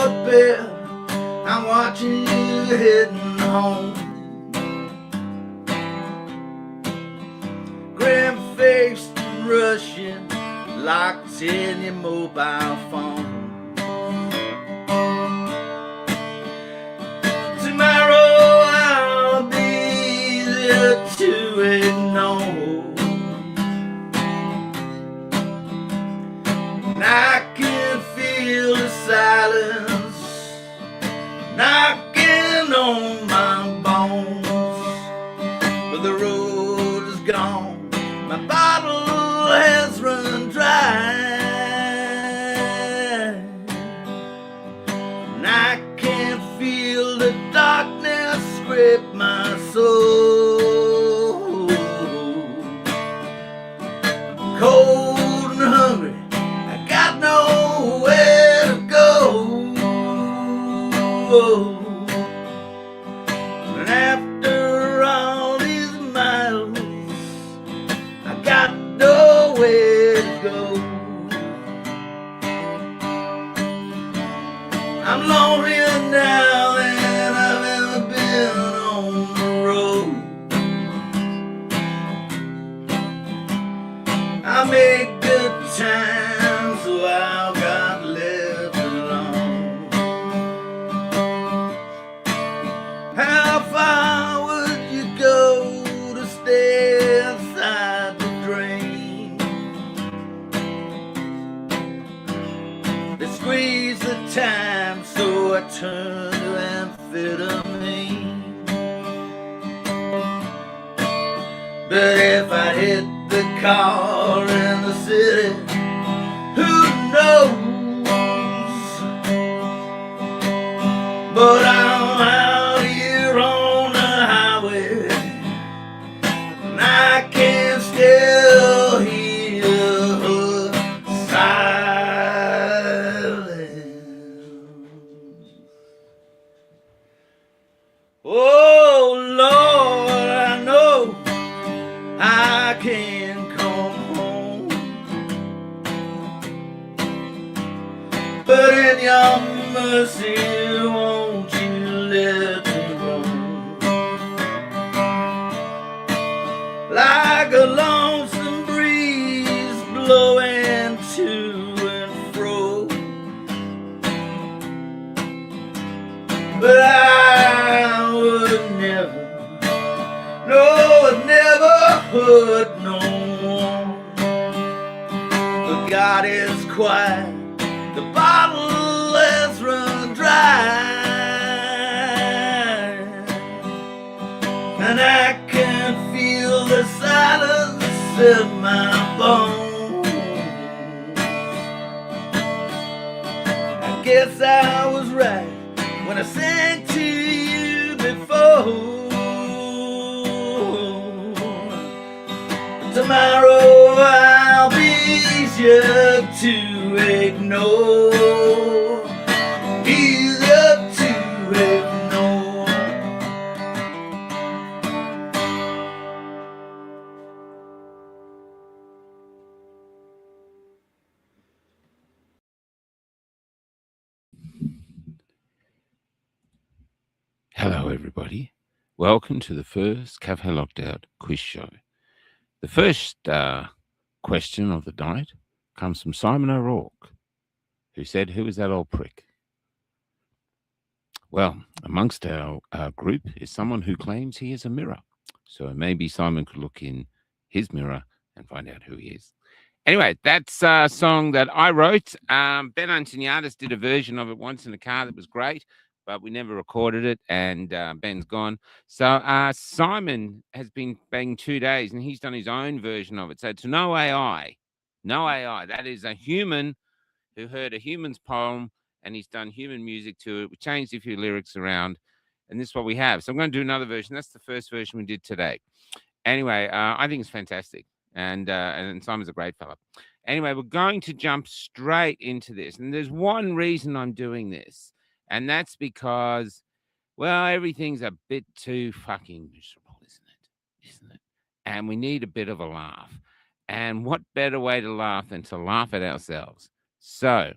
your bed, I'm watching you heading home. Grim-faced and rushing, locked in your mobile phone. Tomorrow I'll be there to ignore. And I can feel the silence knocking on my bones. But the road is gone, my bottle has run dry, and I can feel the darkness scrape my soul. Cold and hungry, I got nowhere to go. And after all these miles, I got nowhere to go. I'm lonelier now than I've ever been on the road. I make good time, so I've got left alone. How far would you go to stay inside the drain? They squeeze the time, so I turn to amphetamine. But if I hit the car in the city, who knows? But I'm out here on the highway, and I can still hear her silence. Oh Lord, I know I can come home, but in your mercy, won't you let me roam? Like a lonesome breeze blowing to and fro, but I would never, no, I'd never hurt no one. But God is quiet, the bottle has run dry, and I can feel the silence in my bones. I guess I was right when I sang to you before. Tomorrow I'll be easier to ignore, easier to ignore. Hello, everybody. Welcome to the first Cafe Locked Out quiz show. The first question of the night comes from Simon O'Rourke, who said, "Who is that old prick?" Well, amongst our group is someone who claims he is a mirror. So maybe Simon could look in his mirror and find out who he is. Anyway, that's a song that I wrote. Ben Antoniadis did a version of it once in a car that was great, but we never recorded it, and Ben's gone. So Simon has been banging 2 days, and he's done his own version of it. So it's no AI. No AI. That is a human who heard a human's poem, and he's done human music to it. We changed a few lyrics around, and this is what we have. So I'm going to do another version. That's the first version we did today. Anyway, I think it's fantastic. And Simon's a great fella. Anyway, we're going to jump straight into this. And there's one reason I'm doing this, and that's because, well, everything's a bit too fucking miserable, isn't it? Isn't it? And we need a bit of a laugh. And what better way to laugh than to laugh at ourselves? So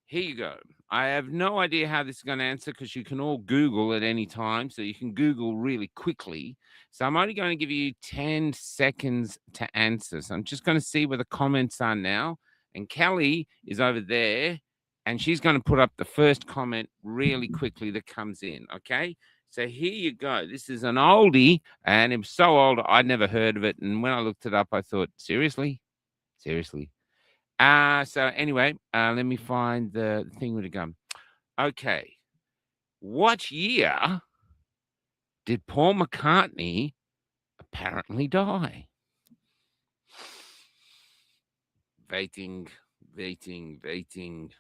here you go. I have no idea how this is going to answer because you can all Google at any time. So you can Google really quickly. So I'm only going to give you 10 seconds to answer. So I'm just going to see where the comments are now. And Kelly is over there and she's going to put up the first comment really quickly that comes in. Okay. So here you go. This is an oldie and it was so old, I'd never heard of it. And when I looked it up, I thought, seriously? Seriously? So anyway, let me find the thing with the gum. Okay. What year did Paul McCartney apparently die? Waiting, waiting, waiting.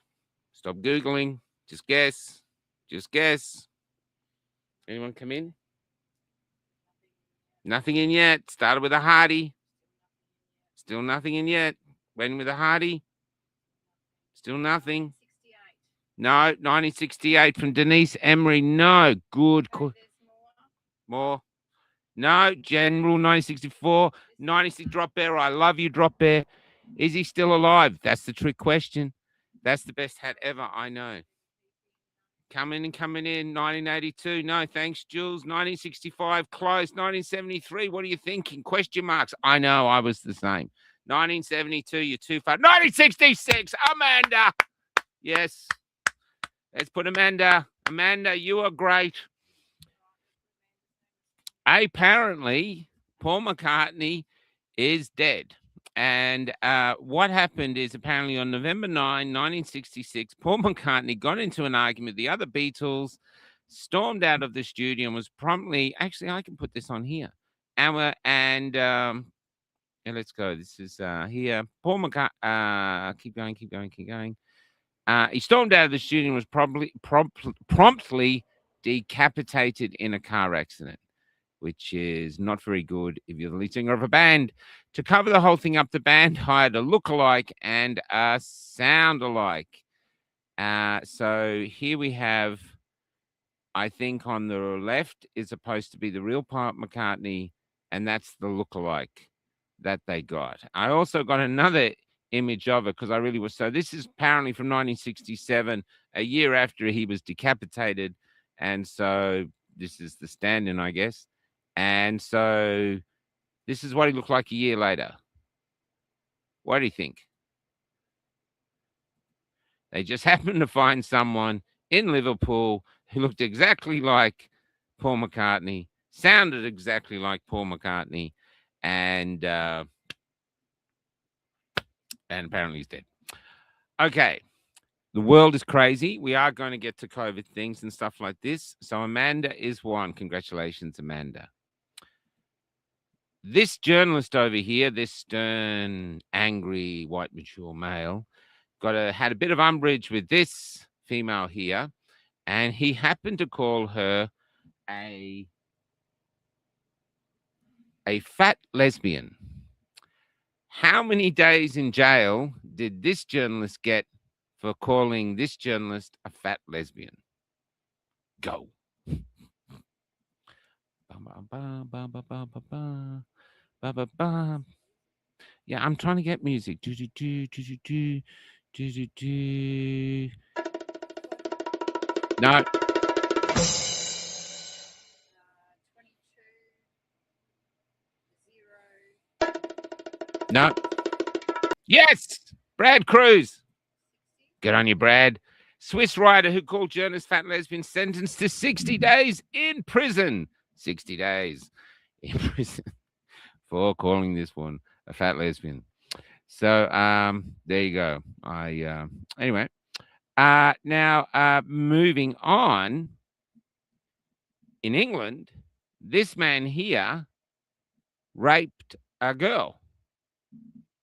Stop Googling. Just guess. Just guess. Anyone come in? Nothing in yet. Started with a hearty. Still nothing in yet. Waiting with a hearty. Still nothing. No, 1968 from Denise Emery. No, good. More. No, General 1964. 96 Drop Bear. I love you, Drop Bear. Is he still alive? That's the trick question. That's the best hat ever. I know. Coming in. 1982. No, thanks, Jules. 1965. Close. 1973. What are you thinking? Question marks. I know. I was the same. 1972. You're too far. 1966. Amanda. Yes. Let's put Amanda. Amanda, you are great. Apparently, Paul McCartney is dead. And what happened is apparently on November 9, 1966, Paul McCartney got into an argument with the other Beatles, stormed out of the studio and was promptly, actually, I can put this on here. Yeah, let's go. This is here. Paul McCartney, keep going. He stormed out of the studio and was promptly decapitated in a car accident, which is not very good if you're the lead singer of a band. To cover the whole thing up, the band hired a look-alike and a sound-alike. So here we have, I think on the left is supposed to be the real Paul McCartney, and that's the look-alike that they got. I also got another image of it because I really was. So this is apparently from 1967, a year after he was decapitated. And so this is the stand-in, I guess. And so this is what he looked like a year later. What do you think? They just happened to find someone in Liverpool who looked exactly like Paul McCartney, sounded exactly like Paul McCartney, and apparently he's dead. Okay. The world is crazy. We are going to get to COVID things and stuff like this. So Amanda is one. Congratulations, Amanda. This journalist over here, this stern, angry, white, mature male, had a bit of umbrage with this female here, and he happened to call her a fat lesbian. How many days in jail did this journalist get for calling this journalist a fat lesbian? Go. Yeah, I'm trying to get music. No. No. Yes, Brad Cruz. Good on you, Brad. Swiss writer who called journalist fat lesbian sentenced to 60 days in prison. 60 days in prison for calling this one a fat lesbian. So there you go. Anyway. Now moving on. In England, this man here raped a girl.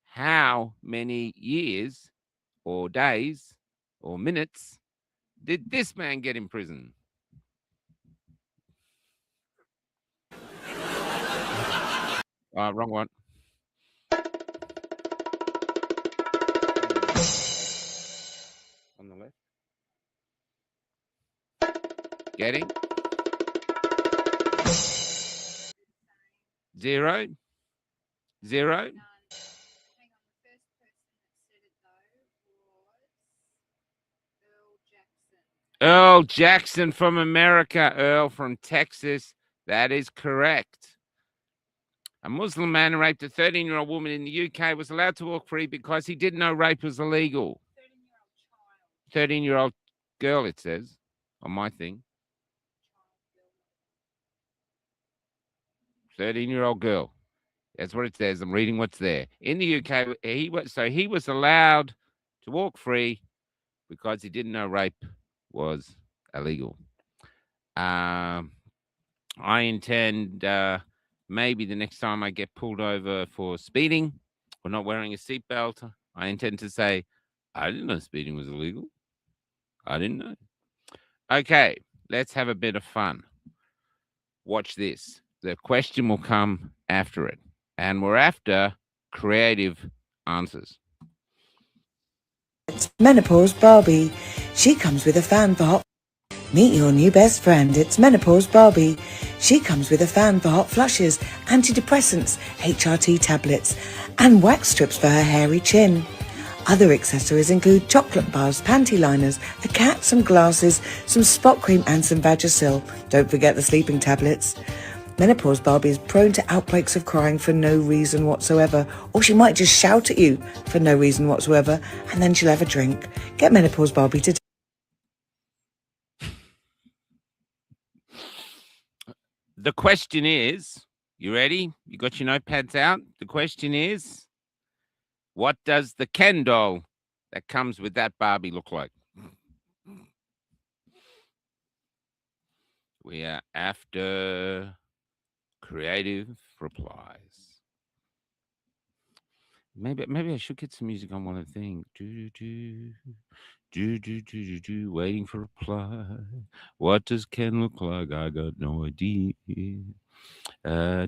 How many years or days or minutes did this man get in prison? Wrong one. On the left. Getting? Zero. Earl Jackson from America. Earl from Texas. That is correct. A Muslim man who raped a 13-year-old woman in the UK was allowed to walk free because he didn't know rape was illegal. 13-year-old girl, it says on my thing. 13-year-old girl. That's what it says. I'm reading what's there. In the UK, he was allowed to walk free because he didn't know rape was illegal. I intend maybe the next time I get pulled over for speeding or not wearing a seatbelt, I intend to say, I didn't know speeding was illegal. I didn't know. Okay, let's have a bit of fun. Watch this. The question will come after it. And we're after creative answers. It's Menopause Barbie. She comes with a fan for hot... Meet your new best friend. It's Menopause Barbie. She comes with a fan for hot flushes, antidepressants, HRT tablets, and wax strips for her hairy chin. Other accessories include chocolate bars, panty liners, a cat, some glasses, some spot cream and some Vagisil. Don't forget the sleeping tablets. Menopause Barbie is prone to outbreaks of crying for no reason whatsoever, or she might just shout at you for no reason whatsoever, and then she'll have a drink. Get Menopause Barbie today. The question is, you ready? You got your notepads out? The question is, what does the Ken doll that comes with that Barbie look like? We are after creative replies. Maybe I should get some music on while I think. Waiting for reply. What does Ken look like? I got no idea. I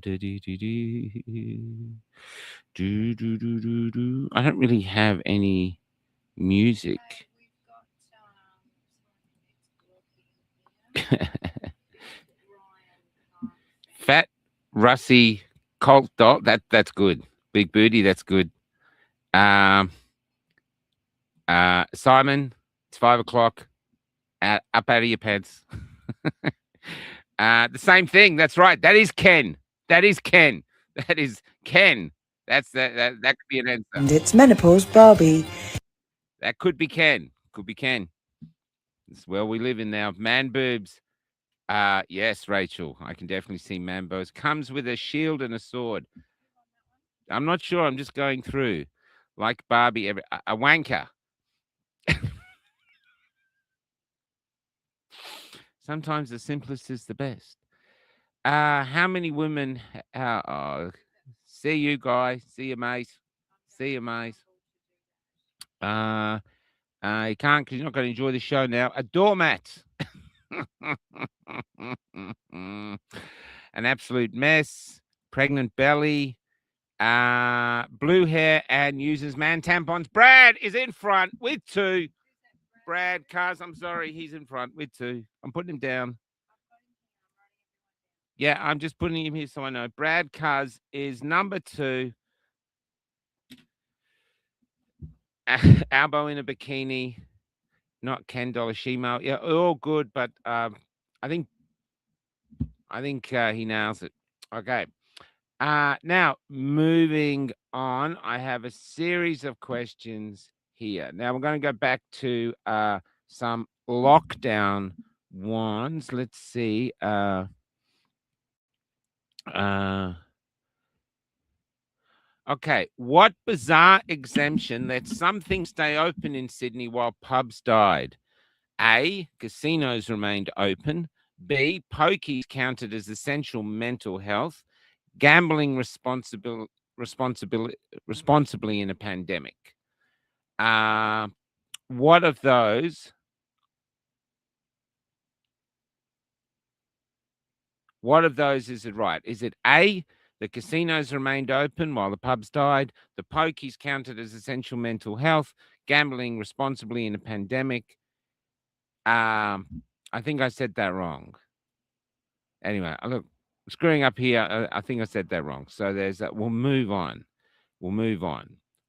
don't really have any music. Fat Rusty Colt doll. That's good. Big booty. That's good. Simon, it's 5 o'clock. Up out of your pants. The same thing. That's right. That is Ken. That is Ken. That is Ken. That could be an answer. And it's Menopause Barbie. That could be Ken. Could be Ken. It's where we live in now. Man boobs. Yes, Rachel. I can definitely see man boobs. Comes with a shield and a sword. I'm not sure. I'm just going through. Like Barbie, a wanker. Sometimes the simplest is the best. How many women? See you, guy. See you, mate. See you, mate. You can't because you're not going to enjoy the show now. A doormat. An absolute mess. Pregnant belly. Blue hair and uses man tampons. Brad is in front with 2. Brad Cars, I'm sorry, he's in front with 2. I'm putting him down. Yeah, I'm just putting him here so I know. Brad Cars is number 2. Albo in a bikini, not Ken Dolashimo. Yeah, all good, but I think he nails it. Okay. Now moving on, I have a series of questions here. Now we're going to go back to some lockdown ones. Let's see. Okay, what bizarre exemption let some things stay open in Sydney while pubs died? A, casinos remained open. B, pokies counted as essential mental health. Gambling responsibly in a pandemic. What of those? What of those is it right? Is it A, the casinos remained open while the pubs died? The pokies counted as essential mental health. Gambling responsibly in a pandemic. I think I said that wrong. Anyway, look, screwing up here. I think I said that wrong. So there's that. We'll move on.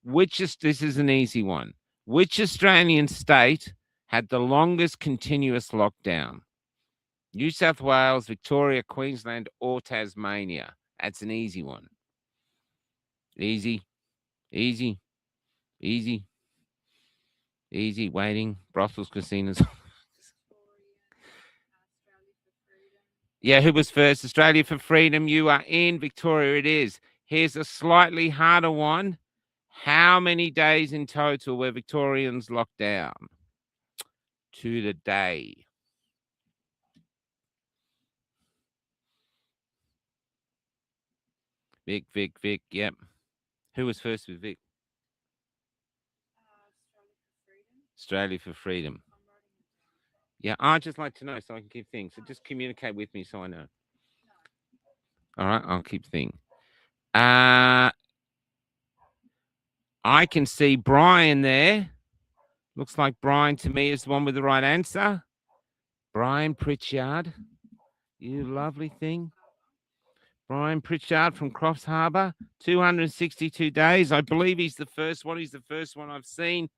This is an easy one. Which Australian state had the longest continuous lockdown? New South Wales, Victoria, Queensland, or Tasmania? That's an easy one. Easy, easy, easy, easy. Waiting. Brothels, casinos. Yeah, who was first? Australia for freedom. You are in. Victoria, it is. Here's a slightly harder one. How many days in total were Victorians locked down? To the day. Vic. Yep. Who was first with Vic? Australia for freedom. Yeah, I'd just like to know so I can keep things. So just communicate with me so I know. All right, I'll keep thing. I can see Brian there. Looks like Brian to me is the one with the right answer. Brian Pritchard. You lovely thing. Brian Pritchard from Crofts Harbour. 262 days. I believe he's the first one. He's the first one I've seen.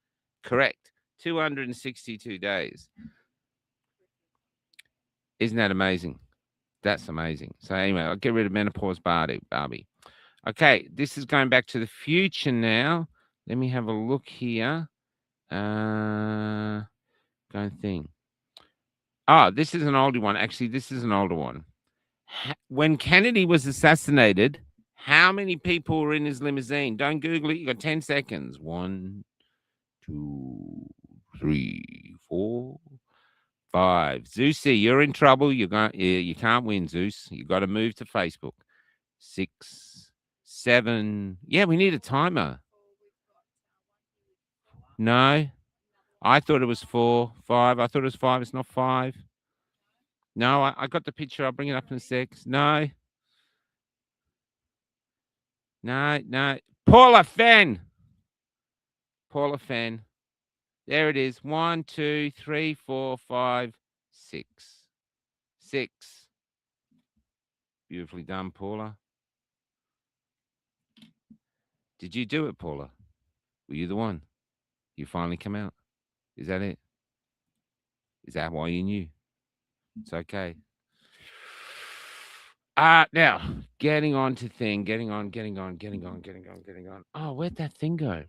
Correct. 262 days. Isn't that amazing? That's amazing. So anyway, I'll get rid of menopause Barbie. Okay, this is going back to the future now. Let me have a look here. Going thing. Oh, this is an older one. Actually, this is an older one. When Kennedy was assassinated, how many people were in his limousine? Don't Google it. You got 10 seconds. 1, 2, 3, 4, 5. Zeusy, you're in trouble. You can't win, Zeus. You got to move to Facebook. 6, 7. Yeah, we need a timer. No, I thought it was 4, 5. I thought it was 5. It's not 5. No, I got the picture. I'll bring it up in a sec. No. Paula Fenn. There it is. 1, 2, 3, 4, 5, 6. 6. Beautifully done, Paula. Did you do it, Paula? Were you the one? You finally come out. Is that it? Is that why you knew? It's okay. Now, getting on to thing, getting on. Oh, where'd that thing go?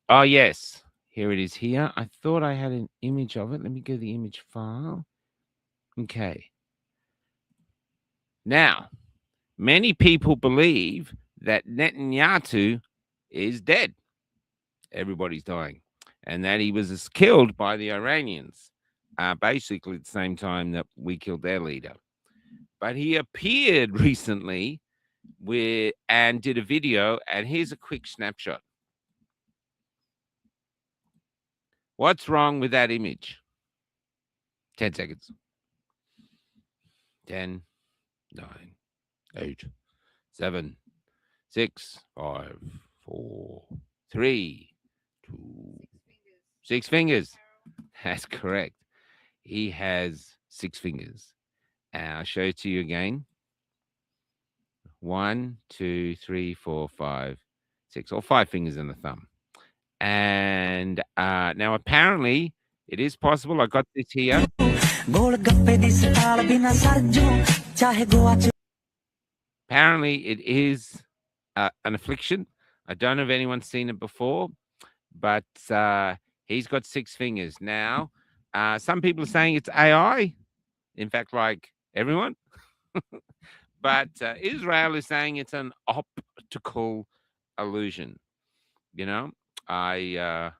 Oh, yes. Here it is here. I thought I had an image of it. Let me go to the image file. Okay. Now, many people believe that Netanyahu is dead. Everybody's dying. And that he was killed by the Iranians, basically at the same time that we killed their leader. But he appeared recently and did a video, and here's a quick snapshot. What's wrong with that image? 10 seconds. 10, 9, 8, 7, 6, 5, 4, 3, 2, 6 fingers. That's correct. He has 6 fingers. And I'll show it to you again. 1, 2, 3, 4, 5, 6, or 5 fingers and a thumb. And now apparently it is possible. I got this here. Apparently it is an affliction. I don't know if anyone's seen it before, but he's got 6 fingers. Now, some people are saying it's AI. In fact, like everyone. But Israel is saying it's an optical illusion. You know, so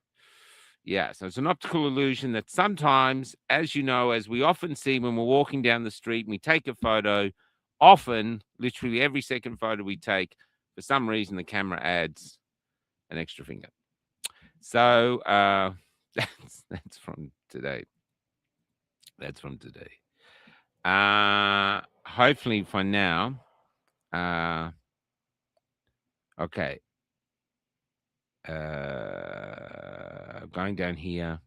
it's an optical illusion that sometimes, as you know, as we often see when we're walking down the street and we take a photo, often, literally every second photo we take, for some reason, the camera adds an extra finger. So that's from today. That's from today. Hopefully for now. Okay. Going down here.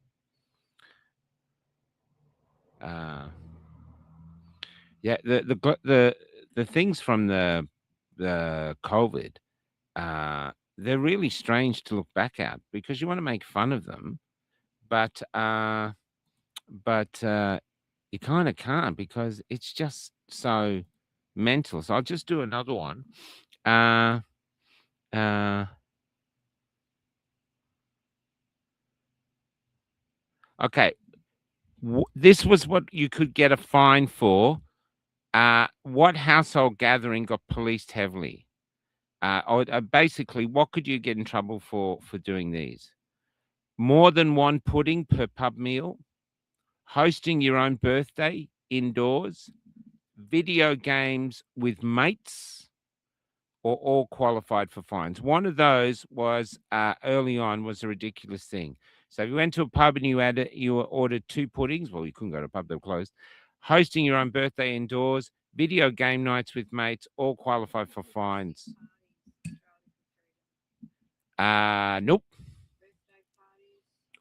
Yeah, the things from the COVID, they're really strange to look back at because you want to make fun of them, but you kind of can't because it's just so mental. So I'll just do another one. Uh, uh, okay. This was what you could get a fine for. What household gathering got policed heavily? Basically, what could you get in trouble for doing these? More than one pudding per pub meal, hosting your own birthday indoors, video games with mates, or all qualified for fines. One of those was early on was a ridiculous thing. So if you went to a pub and you ordered 2 puddings, well, you couldn't go to a pub; they were closed. Hosting your own birthday indoors, video game nights with mates, all qualified for fines. Nope,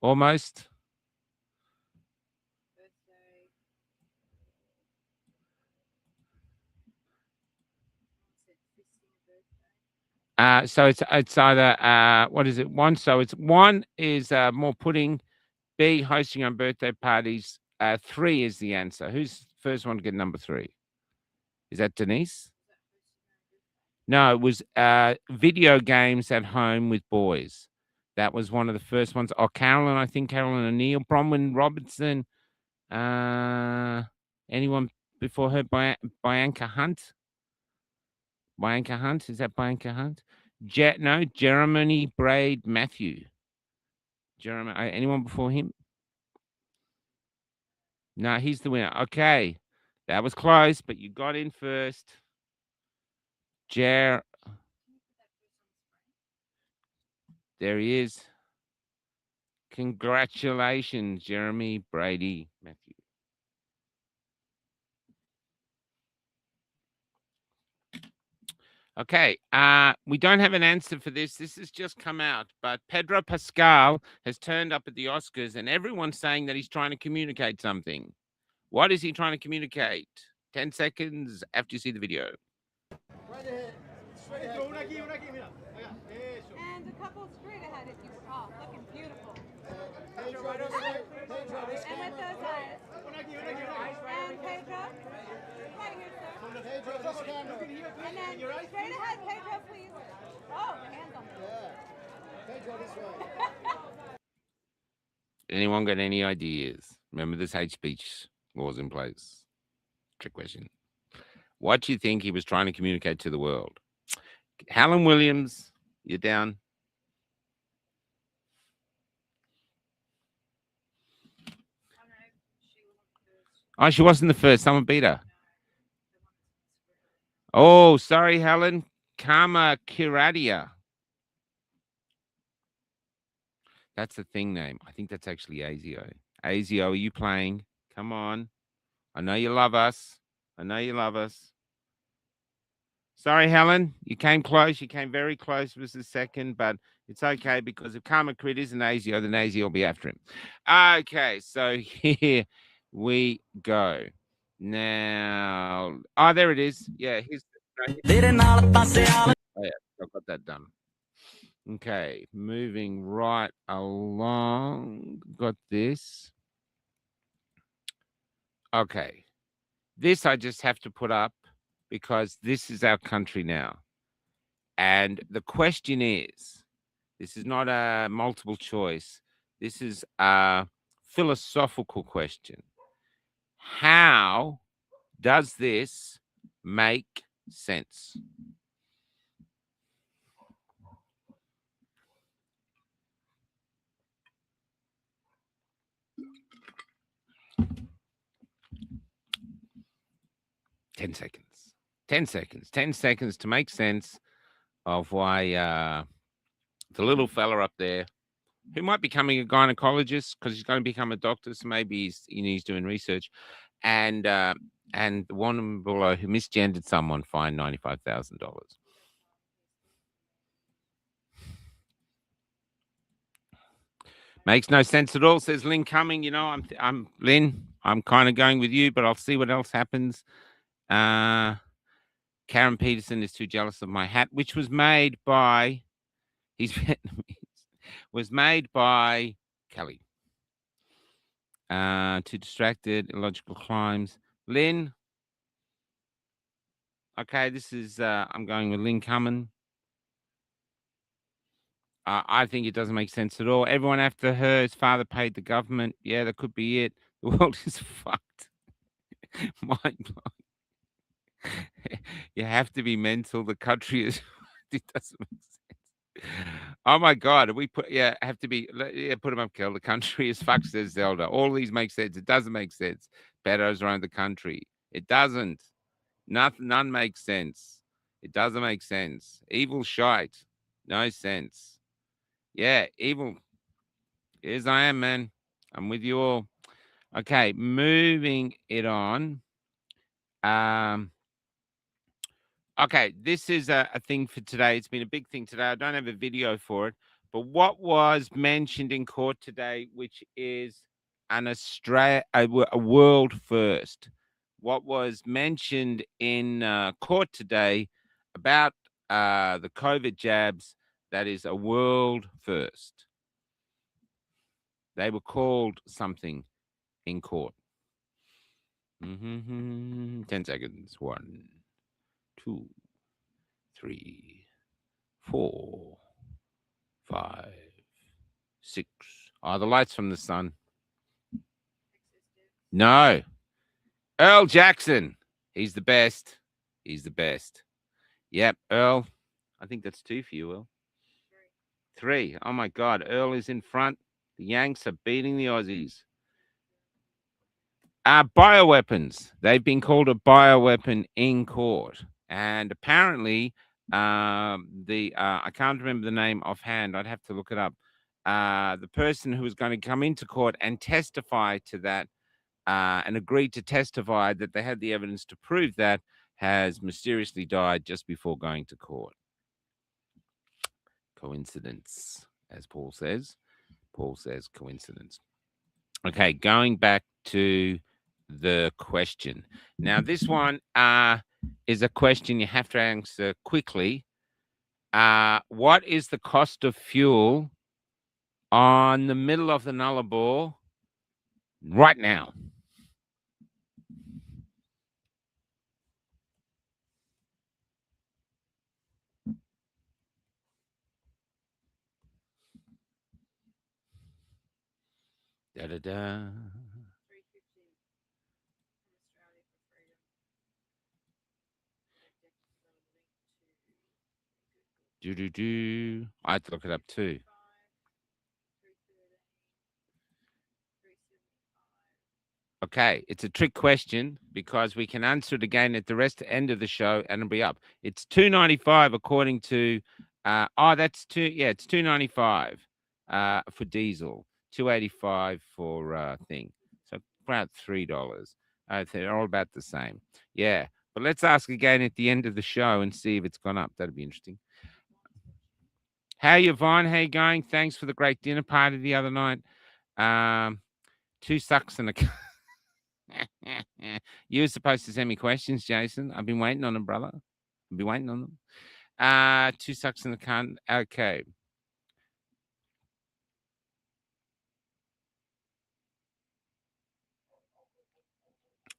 almost. So it's either what is it? One. So it's one is more pudding. B, hosting on birthday parties. 3 is the answer. Who's first one to get number 3? Is that Denise? No, it was video games at home with boys. That was one of the first ones. Oh, Carolyn, I think Carolyn O'Neill, Bronwyn Robertson. Anyone before her? Bianca Hunt. Bianca Hunt, is that Bianca Hunt? No, Jeremy Braid Matthew. Jeremy, anyone before him? No, he's the winner. Okay, that was close, but you got in first. There he is. Congratulations, Jeremy Brady Matthew. Okay, we don't have an answer for this. This has just come out, but Pedro Pascal has turned up at the Oscars, and everyone's saying that he's trying to communicate something. What is he trying to communicate? 10 seconds after you see the video. Right ahead. Straight ahead. And a couple straight ahead if you looking beautiful. Pedro, right over there. Pedro, and with those eyes. And Pedro. Right here, sir. Pedro, this camera. And then straight ahead, Pedro, please. Oh, the hands on me. Yeah. Pedro, this way. Anyone got any ideas? Remember, this hate speech laws in place. Trick question. What do you think he was trying to communicate to the world? Helen Williams, you're down. Oh, she wasn't the first. Someone beat her. Oh, sorry, Helen. Karma Kiradia. That's the thing name. I think that's actually ASIO. ASIO, are you playing? Come on. I know you love us. I know you love us. Sorry, Helen. You came close. You came very close. It was the second, but it's okay because if Karma Crit isn't ASIO, then ASIO will be after him. Okay, so here we go. Now, there it is. Yeah, here's. Oh, yeah, I've got that done. Okay, moving right along. Got this. Okay. This I just have to put up because this is our country now. And the question is, this is not a multiple choice. This is a philosophical question. How does this make sense? Ten seconds. 10 seconds. 10 seconds to make sense of why the little fella up there, who might be becoming a gynecologist because he's going to become a doctor, so maybe he's doing research, and the woman below who misgendered someone fined $95,000. Makes no sense at all, says Lynn Cumming. You know, I'm Lynn. I'm kind of going with you, but I'll see what else happens. Karen Peterson is too jealous of my hat, which was made by was made by Kelly. Too distracted, illogical crimes. Lynn. Okay, this is, I'm going with Lynn Cummin. I think it doesn't make sense at all. Everyone after her, his father paid the government. Yeah, that could be it. The world is fucked. Mind blowing. You have to be mental. The country is. It doesn't make sense. Oh my God. We put, yeah, have to be, yeah, put them up, Kel. The country is fucked, says Zelda. All these make sense. It doesn't make sense. Betos around the country. It doesn't. None makes sense. It doesn't make sense. Evil shite. No sense. Yeah, evil. Yes, I am, man. I'm with you all. Okay, moving it on. Okay, this is a thing for today. It's been a big thing today. I don't have a video for it, but what was mentioned in court today, which is a world first. What was mentioned in court today about the COVID jabs, that is a world first. They were called something in court. 10 seconds. 1, 2, 3, 4, 5, 6. Oh, the lights from the sun. No. Earl Jackson. He's the best. He's the best. Yep, Earl. I think that's 2 for you, Earl. 3. Oh, my God. Earl is in front. The Yanks are beating the Aussies. Bioweapons. They've been called a bioweapon in court. And apparently, I can't remember the name offhand. I'd have to look it up. The person who was going to come into court and testify to that and agreed to testify that they had the evidence to prove that has mysteriously died just before going to court. Coincidence, as Paul says. Paul says coincidence. Okay, going back to the question. Now, this one is a question you have to answer quickly. What is the cost of fuel on the middle of the Nullarbor right now? Da da da. Do do do. I had to look it up too. Okay, it's a trick question because we can answer it again at the end of the show and it'll be up. It's $2.95 according to it's $2.95 for diesel, $2.85 for thing. So about $3. They're all about the same. Yeah. But let's ask again at the end of the show and see if it's gone up. That'd be interesting. How you, Vaughn? How you going? Thanks for the great dinner party the other night. 2 sucks and a You were supposed to send me questions, Jason. I've been waiting on them, brother. I've been waiting on them. 2 sucks in the cunt. Okay.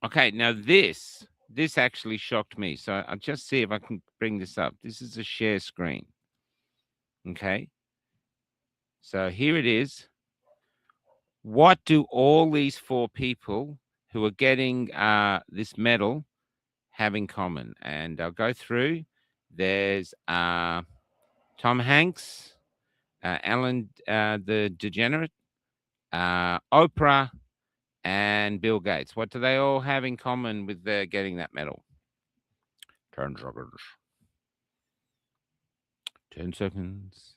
Okay, now this actually shocked me. So I'll just see if I can bring this up. This is a share screen. Okay. So here it is. What do all these 4 people who are getting this medal have in common? And I'll go through. There's Tom Hanks, Ellen the Degenerate, Oprah, and Bill Gates. What do they all have in common with getting that medal? 10 seconds. 10 seconds.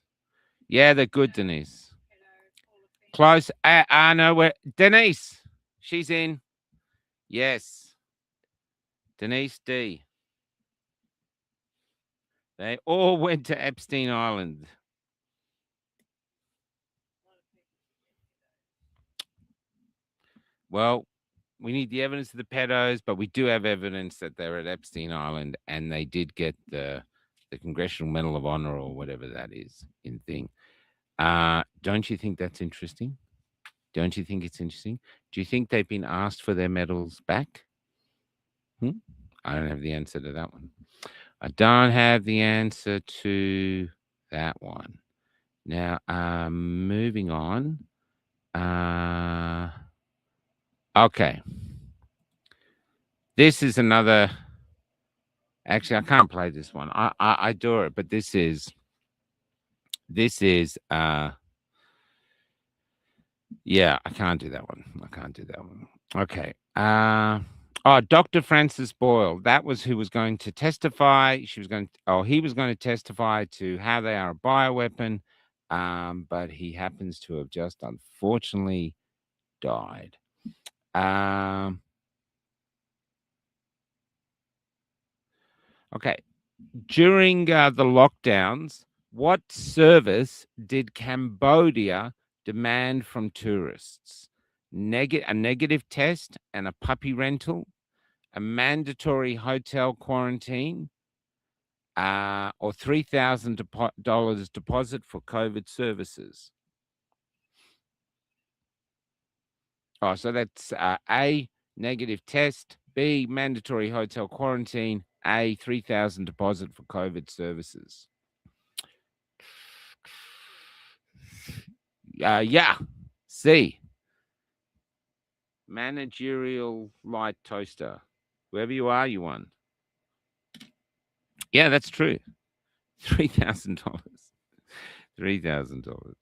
Yeah, they're good, Denise. Close. I know where. Denise. She's in. Yes. Denise D. They all went to Epstein Island. Well, we need the evidence of the pedos, but we do have evidence that they're at Epstein Island and they did get the Congressional Medal of Honor or whatever that is in thing. Don't you think that's interesting? Don't you think it's interesting? Do you think they've been asked for their medals back? I don't have the answer to that one. I don't have the answer to that one. Now, moving on. Okay. This is another. Actually, I can't play this one. I adore it, but this is. Yeah, I can't do that one. I can't do that one. Okay. Dr. Francis Boyle. That was who was going to testify. He was going to testify to how they are a bioweapon. But he happens to have just unfortunately died. Okay. During the lockdowns, what service did Cambodia demand from tourists? A negative test and a puppy rental, a mandatory hotel quarantine, or $3,000 deposit for COVID services. Oh, so that's A, negative test, B, mandatory hotel quarantine, A, 3,000 deposit for COVID services. Yeah. C, managerial light toaster. Whoever you are, you won. Yeah, that's true. $3,000. $3,000.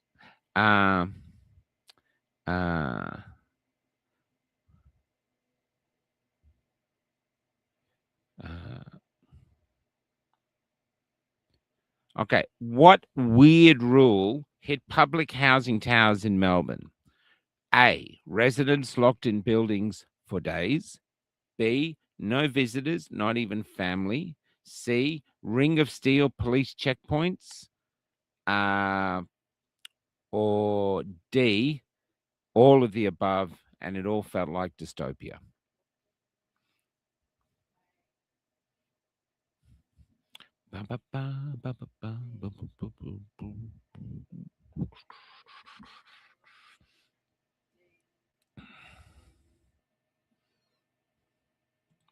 Okay. What weird rule hit public housing towers in Melbourne? A, residents locked in buildings for days. B, no visitors, not even family. C, ring of steel police checkpoints. Or D, all of the above, and it all felt like dystopia.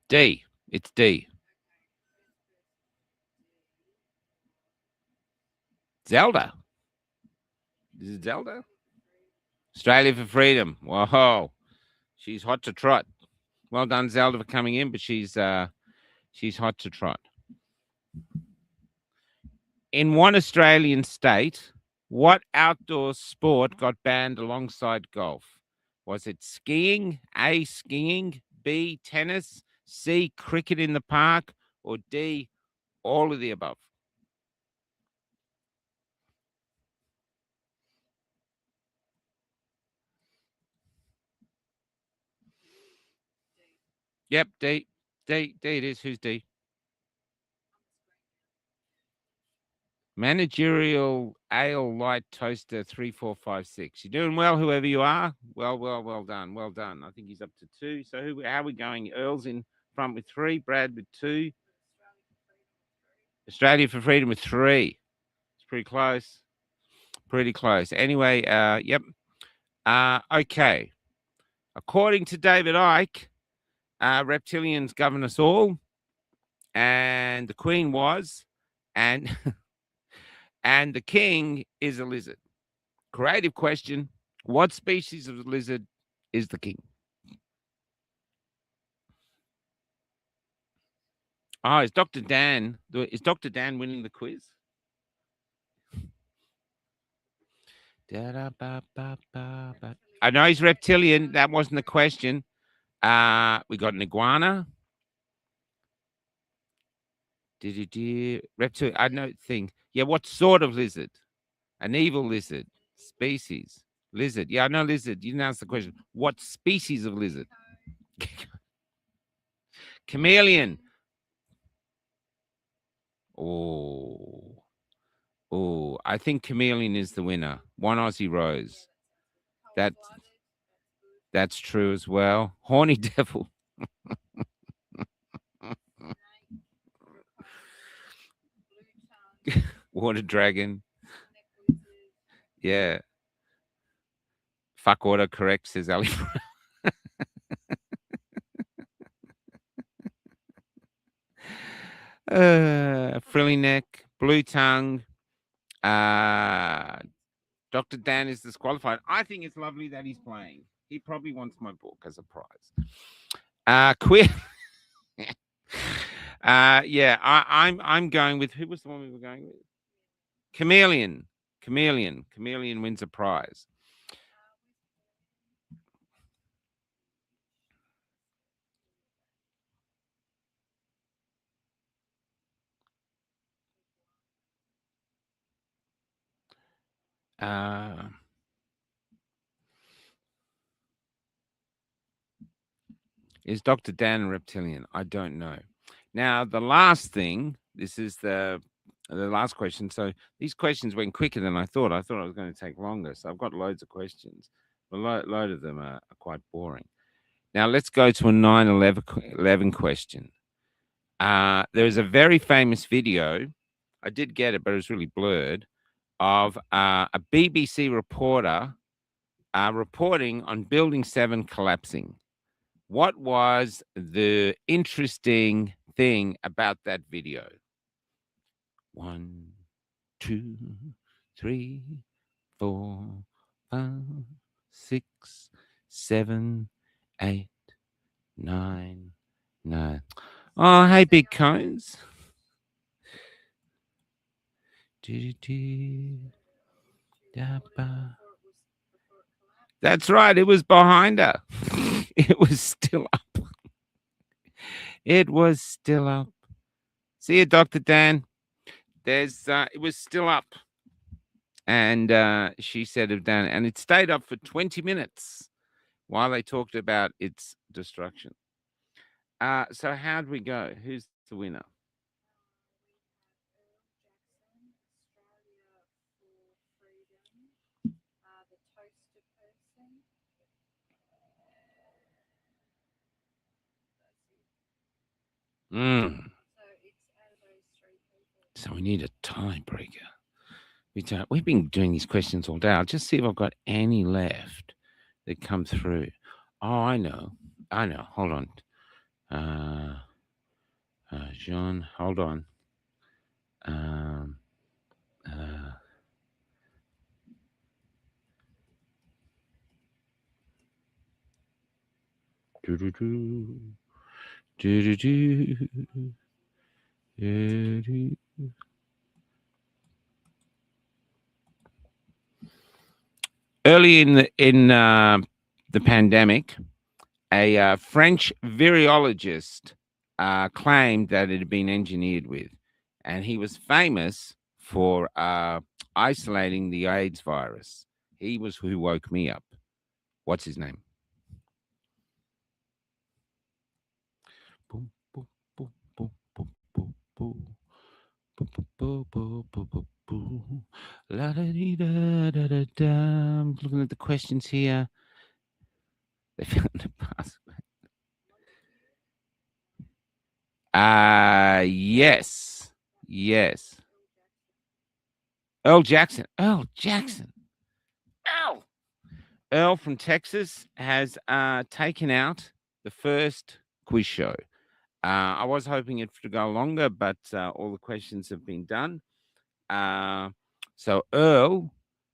D. It's D. Zelda. Is it Zelda? Australia for Freedom. Whoa. She's hot to trot. Well done, Zelda, for coming in, but she's hot to trot. In one Australian state, what outdoor sport got banned alongside golf? Was it skiing? A, skiing. B, tennis. C, cricket in the park. Or D, all of the above? Yep, D. D it is. Who's D? Managerial ale light toaster 3456. You're doing well, whoever you are. Well done. Well done. I think he's up to 2. So how are we going? Earl's in front with 3, Brad with 2. Australia for Freedom with 3. It's pretty close. Pretty close. Anyway, yep. Okay. According to David Icke, reptilians govern us all, and the Queen was, and and the King is a lizard. Creative question. What species of lizard is the king? Oh, is Dr. Dan winning the quiz? I know he's reptilian. That wasn't the question. We got an iguana. Reptilian. I don't think. Yeah, what sort of lizard? An evil lizard. Species. Lizard. Yeah, I know lizard. You didn't answer the question. What species of lizard? Chameleon. Oh, I think chameleon is the winner. 1 Aussie Rose. That's true as well. Horny devil. Water dragon. Yeah. fuck autocorrect, says Ali. Frilly neck, blue tongue. Dr. Dan is disqualified. I think it's lovely that he's playing. He probably wants my book as a prize. Queer. Yeah, I'm going with, who was the one we were going with? Chameleon. Chameleon wins a prize. Is Dr. Dan a reptilian? I don't know. Now, the last thing, this is the last question. So these questions went quicker than I thought. I thought it was going to take longer. So I've got loads of questions. A load of them are quite boring. Now, let's go to a 9/11 question. There is a very famous video. I did get it, but it was really blurred, of a BBC reporter reporting on Building 7 collapsing. What was the interesting thing about that video? 1, 2, 3, 4, 5, 6, 7, 8, 9, 9. Oh, hey, big cones. That's right. It was behind her. It was still up. It was still up. See you, Dr. Dan. It was still up. And she said of Dan, and it stayed up for 20 minutes while they talked about its destruction. So how'd we go? Who's the winner? So we need a tiebreaker. We've been doing these questions all day. I'll just see if I've got any left that come through. Oh, I know. Hold on. Jean, hold on. Early in the pandemic, a French virologist claimed that it had been engineered with, and he was famous for isolating the AIDS virus. He was who woke me up. What's his name? I'm looking at the questions here. They found the password. Yes. Earl Jackson. Earl from Texas has taken out the first quiz show. I was hoping it to go longer, but all the questions have been done. So Earl,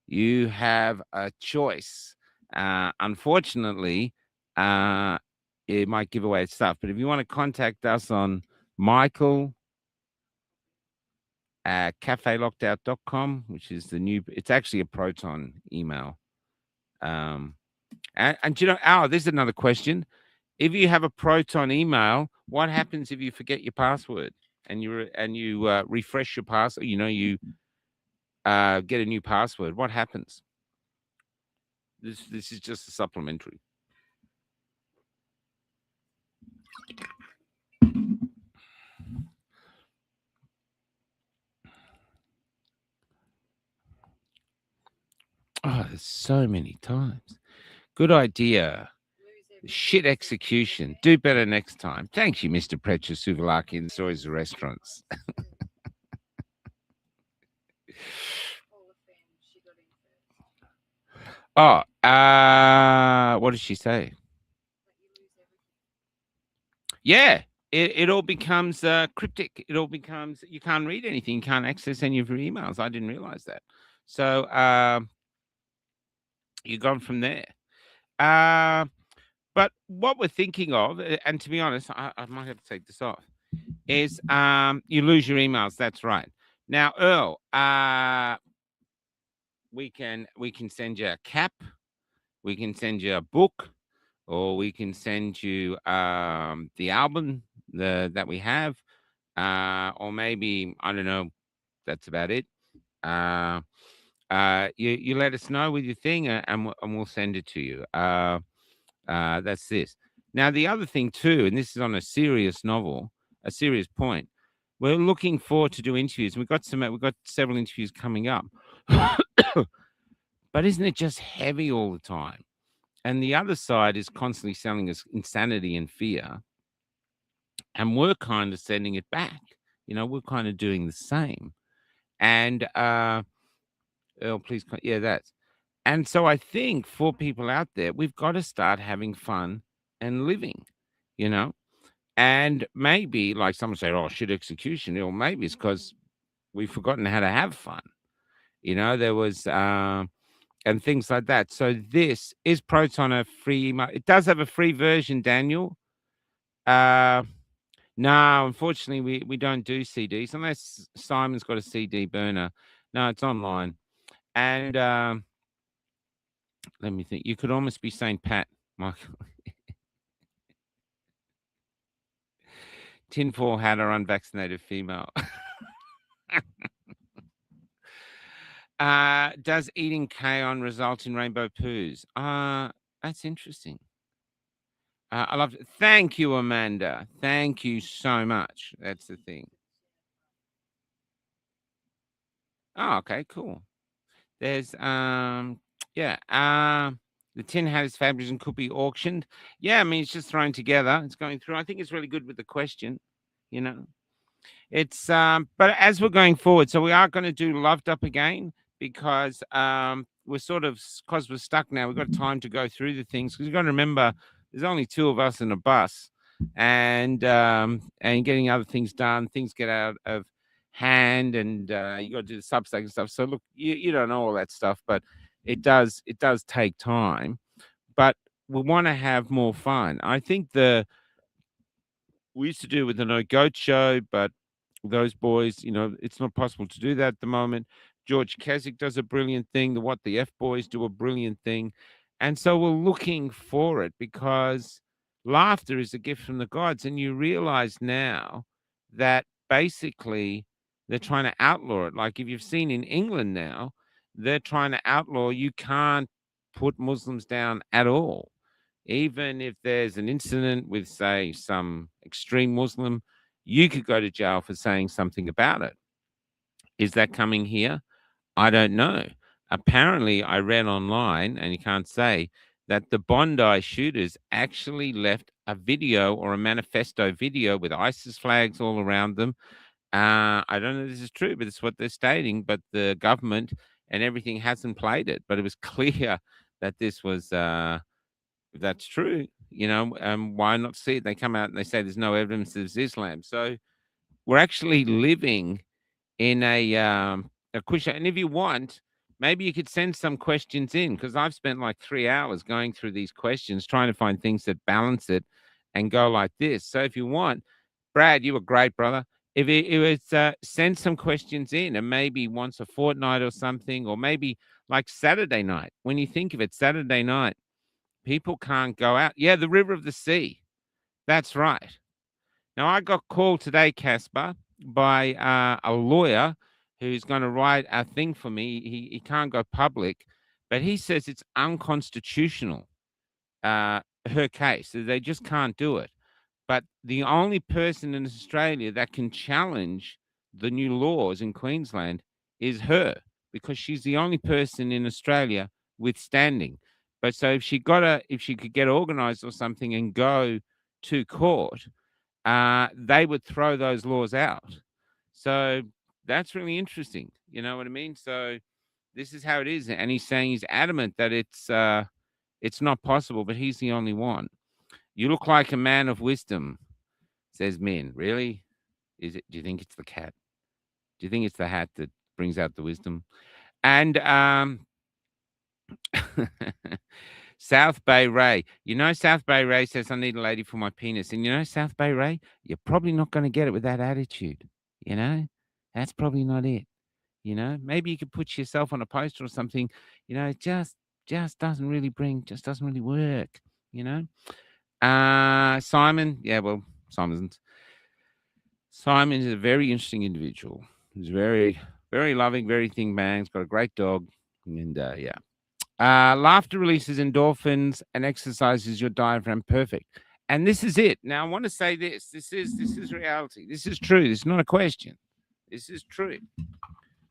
you have a choice. Unfortunately, it might give away stuff, but if you want to contact us on Michael at cafelockedout.com, which is it's actually a Proton email. And you know, this is another question. If you have a Proton email, what happens if you forget your password and you refresh your password? You know, you get a new password. What happens? This is just a supplementary. Oh, there's so many times. Good idea. Shit execution. Do better next time. Thank you, Mr. Precha Suvalaki and Stories of Restaurants. Oh, what did she say? Yeah, it all becomes cryptic. It all becomes, you can't read anything, you can't access any of your emails. I didn't realize that. So you've gone from there. But what we're thinking of, and to be honest, I might have to take this off, is you lose your emails. That's right. Now, Earl, we can send you a cap, we can send you a book, or we can send you the album that we have, or maybe, I don't know. That's about it. You let us know with your thing, and we'll send it to you. That's this. Now, the other thing too, and this is on a serious novel, a serious point. We're looking forward to do interviews. We've got several interviews coming up, but isn't it just heavy all the time? And the other side is constantly selling us insanity and fear, and we're kind of sending it back. We're kind of doing the same. And oh, please, yeah, that's. And so I think for people out there, we've got to start having fun and living, you know. And maybe, like someone say, "Oh, shit, execution," or maybe it's because we've forgotten how to have fun. There was and things like that. So this is Proton, a free email. It does have a free version, Daniel. No, unfortunately, we don't do CDs unless Simon's got a CD burner. No, it's online. And let me think. You could almost be saying Pat, Michael. Tinfoil hat or unvaccinated female. Does eating K-on result in rainbow poos? That's interesting. I love it. Thank you, Amanda. Thank you so much. That's the thing. Oh, okay, cool. There's yeah, the tin hat is fabulous and could be auctioned. Yeah, I mean it's just thrown together. It's going through. I think it's really good with the question, you know. It's but as we're going forward, so we are going to do Loved Up again because we're because we're stuck now. We've got time to go through the things because you've got to remember there's only two of us in a bus, and getting other things done, things get out of hand, and you got to do the Substack and stuff. So look, you don't know all that stuff, but it does take time. But we want to have more fun. I think we used to do with the No Goat show, but those boys, it's not possible to do that at the moment. George Keswick does a brilliant thing. The What the F Boys do a brilliant thing. And so we're looking for it because laughter is a gift from the gods. And you realize now that basically they're trying to outlaw it. Like if you've seen in England now, they're trying to outlaw, you can't put Muslims down at all. Even if there's an incident with, say, some extreme Muslim, you could go to jail for saying something about it. Is that coming here? I don't know. Apparently, I read online, and you can't say, that the Bondi shooters actually left a video or a manifesto video with ISIS flags all around them. I don't know if this is true, but it's what they're stating. But the government and everything hasn't played it. But it was clear that this was, if that's true, why not see it? They come out and they say there's no evidence of Islam. So we're actually living in a question. And if you want, maybe you could send some questions in because I've spent like 3 hours going through these questions, trying to find things that balance it and go like this. So if you want, Brad, you were great, brother. If it's send some questions in, and maybe once a fortnight or something, or maybe like Saturday night. When you think of it, Saturday night, people can't go out. Yeah, the River of the Sea. That's right. Now, I got called today, Casper, by a lawyer who's going to write a thing for me. He can't go public, but he says it's unconstitutional, her case. They just can't do it. But the only person in Australia that can challenge the new laws in Queensland is her, because she's the only person in Australia withstanding. But so if she could get organized or something and go to court, they would throw those laws out. So that's really interesting. You know what I mean? So This is how it is. And he's saying he's adamant that it's not possible, but he's the only one. You look like a man of wisdom, says Min. Really? Is it? Do you think it's the cat? Do you think it's the hat that brings out the wisdom? And South Bay Ray. You know, South Bay Ray says, I need a lady for my penis. And you know, South Bay Ray, you're probably not going to get it with that attitude. You know, that's probably not it. You know, maybe you could put yourself on a poster or something. You know, it just doesn't really just doesn't really work. You know, Simon. Yeah, well, Simon is a very interesting individual. He's very, very loving, very thin man. He's got a great dog, and yeah. Laughter releases endorphins and exercises your diaphragm perfect. And this is it. Now I want to say this. This is reality. This is true. This is not a question. This is true.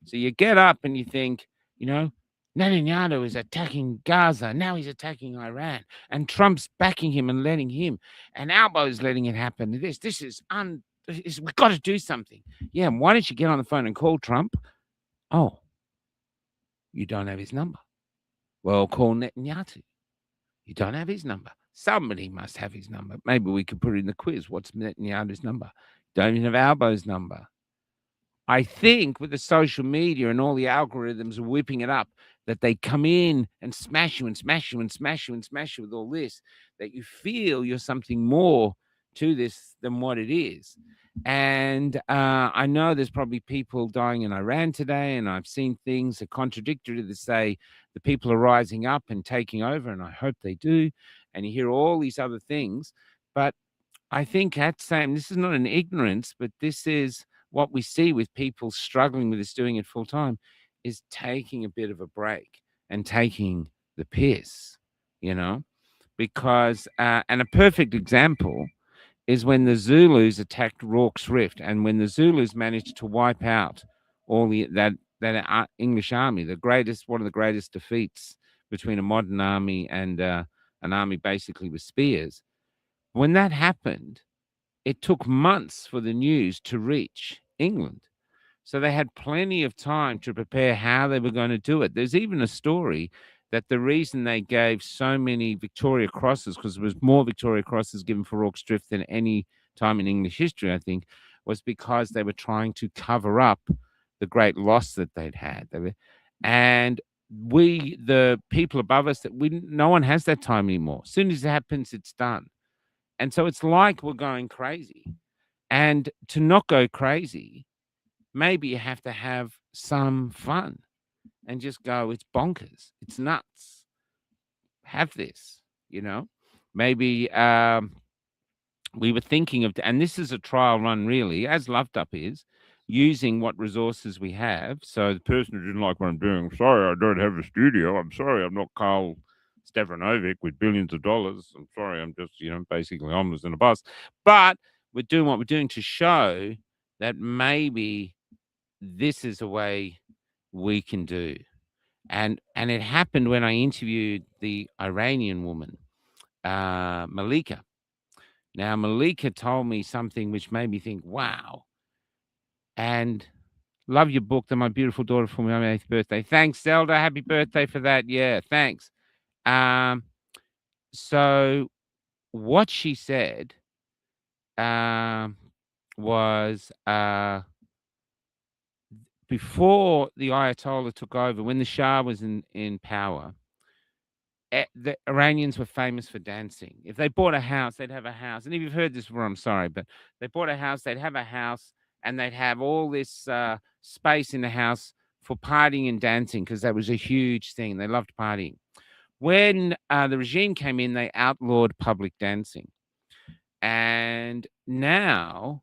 So you get up and you think, you know, Netanyahu is attacking Gaza. Now he's attacking Iran. And Trump's backing him and letting him. And Albo's letting it happen. This is we've got to do something. Yeah, why don't you get on the phone and call Trump? Oh, you don't have his number. Well, call Netanyahu. You don't have his number. Somebody must have his number. Maybe we could put it in the quiz. What's Netanyahu's number? Don't even have Albo's number. I think with the social media and all the algorithms whipping it up, that they come in and smash you and smash you and smash you and smash you with all this, that you feel you're something more to this than what it is. And I know there's probably people dying in Iran today, and I've seen things that contradictory to say the people are rising up and taking over, and I hope they do. And you hear all these other things. But I think this is not an ignorance, but this is what we see with people struggling with this, doing it full time, is taking a bit of a break and taking the piss, you know, because, and a perfect example is when the Zulus attacked Rorke's Rift, and when the Zulus managed to wipe out all that English army, one of the greatest defeats between a modern army and an army basically with spears. When that happened, it took months for the news to reach England. So they had plenty of time to prepare how they were going to do it. There's even a story that the reason they gave so many Victoria Crosses, because there was more Victoria Crosses given for Rorke's Drift than any time in English history, I think, was because they were trying to cover up the great loss that they'd had. And we, the people above us, no one has that time anymore. As soon as it happens, it's done. And so it's like we're going crazy. And to not go crazy, maybe you have to have some fun and just go, it's bonkers. It's nuts. Have this, you know. Maybe we were thinking of, and this is a trial run really, as Loved Up is, using what resources we have. So the person who didn't like what I'm doing, I'm sorry, I don't have a studio. I'm sorry, I'm not Carl Stefanovic with billions of dollars. I'm sorry, I'm just, basically homeless in a bus. But we're doing what we're doing to show that maybe this is a way we can do. And it happened when I interviewed the Iranian woman, Malika. Now, Malika told me something which made me think, wow. And love your book, that my beautiful daughter for my 8th birthday. Thanks, Zelda. Happy birthday for that. Yeah, thanks. So what she said was before the Ayatollah took over, when the Shah was in power, the Iranians were famous for dancing. If they bought a house, they'd have a house. And if you've heard this before, I'm sorry, but they bought a house, they'd have a house, and they'd have all this space in the house for partying and dancing, because that was a huge thing. They loved partying. When the regime came in, they outlawed public dancing. And now,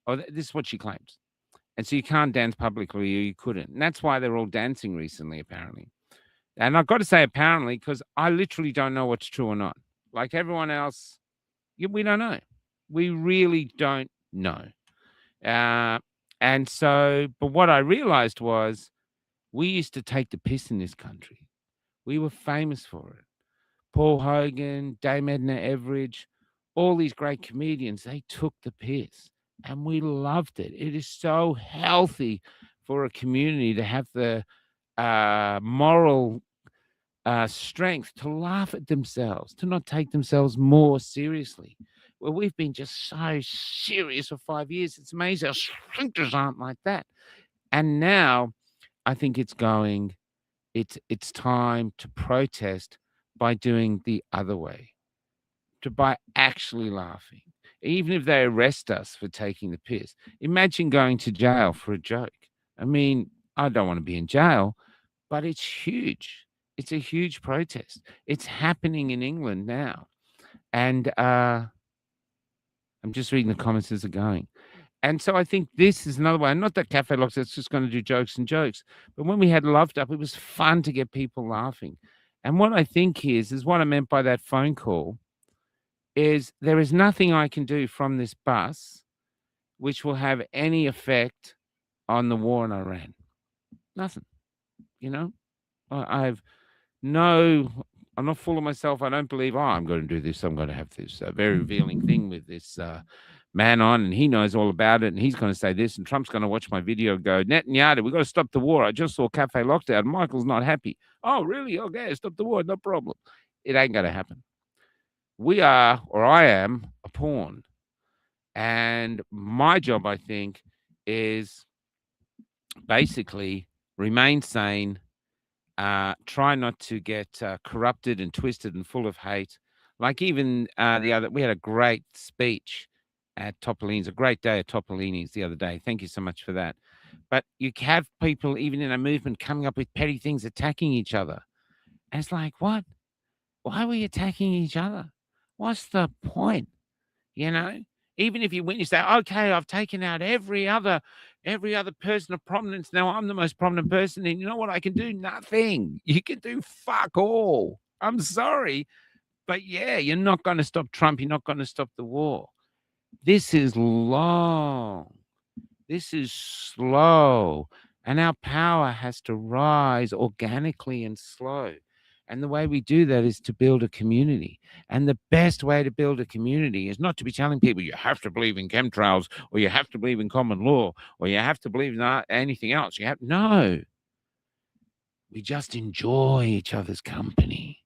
this is what she claims. And so you can't dance publicly, or you couldn't. And that's why they're all dancing recently, apparently. And I've got to say apparently, because I literally don't know what's true or not. Like everyone else, we don't know. We really don't know. And so, but what I realized was we used to take the piss in this country. We were famous for it. Paul Hogan, Dame Edna Everage, all these great comedians, they took the piss. And we loved it. It is so healthy for a community to have the moral strength to laugh at themselves, to not take themselves more seriously. Well, we've been just so serious for 5 years. It's amazing our sprinters aren't like that. And now I think it's time to protest by doing the other way, by actually laughing. Even if they arrest us for taking the piss. Imagine going to jail for a joke. I mean, I don't want to be in jail, but it's huge. It's a huge protest. It's happening in England now. And I'm just reading the comments as they're going. And so I think this is another way. Not that Cafe Locks is just going to do jokes and jokes, but when we had Loved Up, it was fun to get people laughing. And what I think is what I meant by that phone call is there is nothing I can do from this bus which will have any effect on the war in Iran. Nothing. You know, I'm not full of myself. I don't believe, I'm going to do this. I'm going to have this very revealing thing with this man on, and he knows all about it, and he's going to say this, and Trump's going to watch my video and go, Netanyahu, we've got to stop the war. I just saw Cafe Lockdown. Michael's not happy. Oh, really? Okay, stop the war. No problem. It ain't going to happen. We are, or I am, a pawn. And my job, I think, is basically remain sane, try not to get corrupted and twisted and full of hate. Like even we had a great speech at Topolini's, a great day at Topolini's the other day. Thank you so much for that. But you have people, even in a movement, coming up with petty things, attacking each other. And it's like, what? Why are we attacking each other? What's the point? You know, even if you win, you say, okay, I've taken out every other person of prominence. Now I'm the most prominent person. And you know what I can do? Nothing. You can do fuck all. I'm sorry. But yeah, you're not going to stop Trump. You're not going to stop the war. This is long. This is slow. And our power has to rise organically and slow. And the way we do that is to build a community. And the best way to build a community is not to be telling people you have to believe in chemtrails, or you have to believe in common law, or you have to believe in anything else. No. We just enjoy each other's company.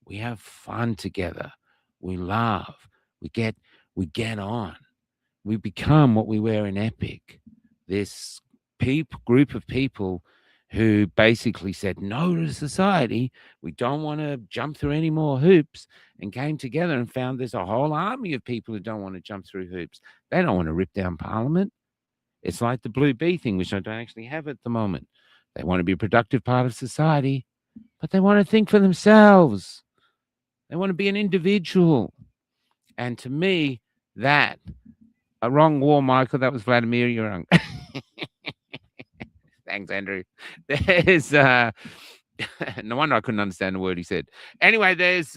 We have fun together. We laugh. We get on. We become what we were in Epic. This group of people who basically said no to society. We don't want to jump through any more hoops, and came together and found there's a whole army of people who don't want to jump through hoops. They don't want to rip down Parliament. It's like the Blue Bee thing, which I don't actually have at the moment. They want to be a productive part of society, but they want to think for themselves. They want to be an individual. And to me, a wrong war, Michael. That was Vladimir. You're wrong. Thanks, Andrew. There's no wonder I couldn't understand the word he said. Anyway, there's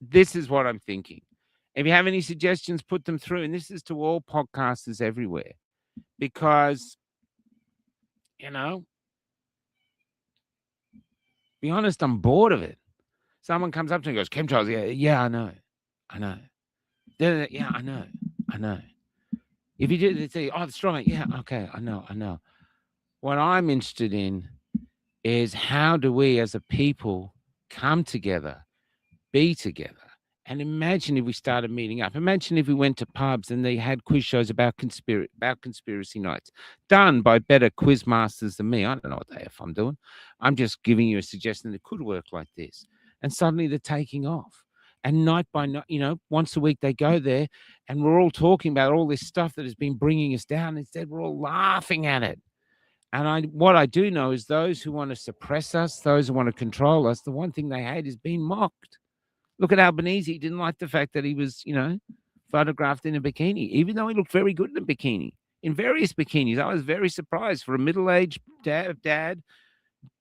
this is what I'm thinking. If you have any suggestions, put them through. And this is to all podcasters everywhere, because, you know, be honest, I'm bored of it. Someone comes up to me and goes, chemtrails, yeah, I know. Yeah, I know. If you do, they say, oh, it's strong. Yeah, okay, I know. What I'm interested in is, how do we as a people come together, be together? And imagine if we started meeting up. Imagine if we went to pubs and they had quiz shows about conspiracy nights, done by better quiz masters than me. I don't know what the F I'm doing. I'm just giving you a suggestion that could work like this. And suddenly they're taking off. And night by night, once a week they go there, and we're all talking about all this stuff that has been bringing us down. Instead, we're all laughing at it. And what I do know is those who want to suppress us, those who want to control us, the one thing they hate is being mocked. Look at Albanese. He didn't like the fact that he was, photographed in a bikini, even though he looked very good in a bikini, in various bikinis. I was very surprised for a middle-aged dad,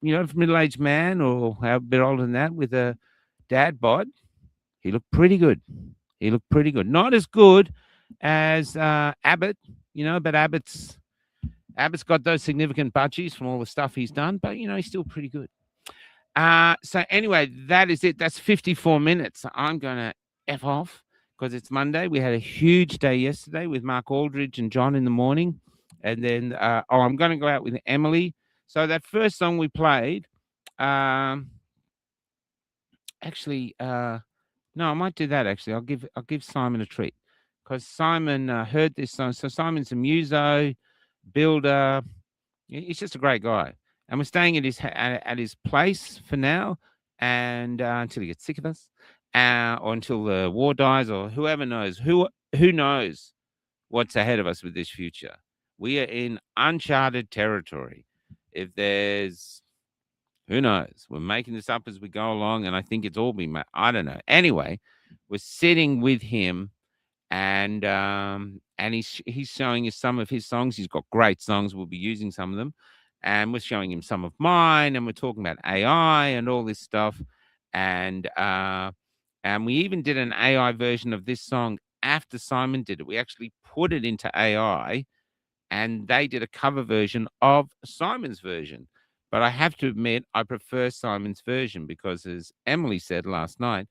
middle-aged man, or a bit older than that, with a dad bod. He looked pretty good. Not as good as Abbott, but Abbott's got those significant budgies from all the stuff he's done, but, he's still pretty good. So anyway, that is it. That's 54 minutes. I'm going to F off because it's Monday. We had a huge day yesterday with Mark Aldridge and John in the morning. And then, I'm going to go out with Emily. So that first song we played, actually, no, I might do that. Actually, I'll give Simon a treat because Simon heard this song. So Simon's a muso, builder. He's just a great guy, and we're staying at his place for now, and until he gets sick of us, or until the war dies, or whoever knows who knows what's ahead of us with this future. We are in uncharted territory. If there's who knows? We're making this up as we go along, and I think it's all been. I don't know. Anyway, we're sitting with him, and he's showing us some of his songs. He's got great songs. We'll be using some of them, and we're showing him some of mine, and we're talking about AI and all this stuff, and we even did an AI version of this song after Simon did it. We actually put it into AI, and they did a cover version of Simon's version. But I have to admit, I prefer Simon's version because, as Emily said last night,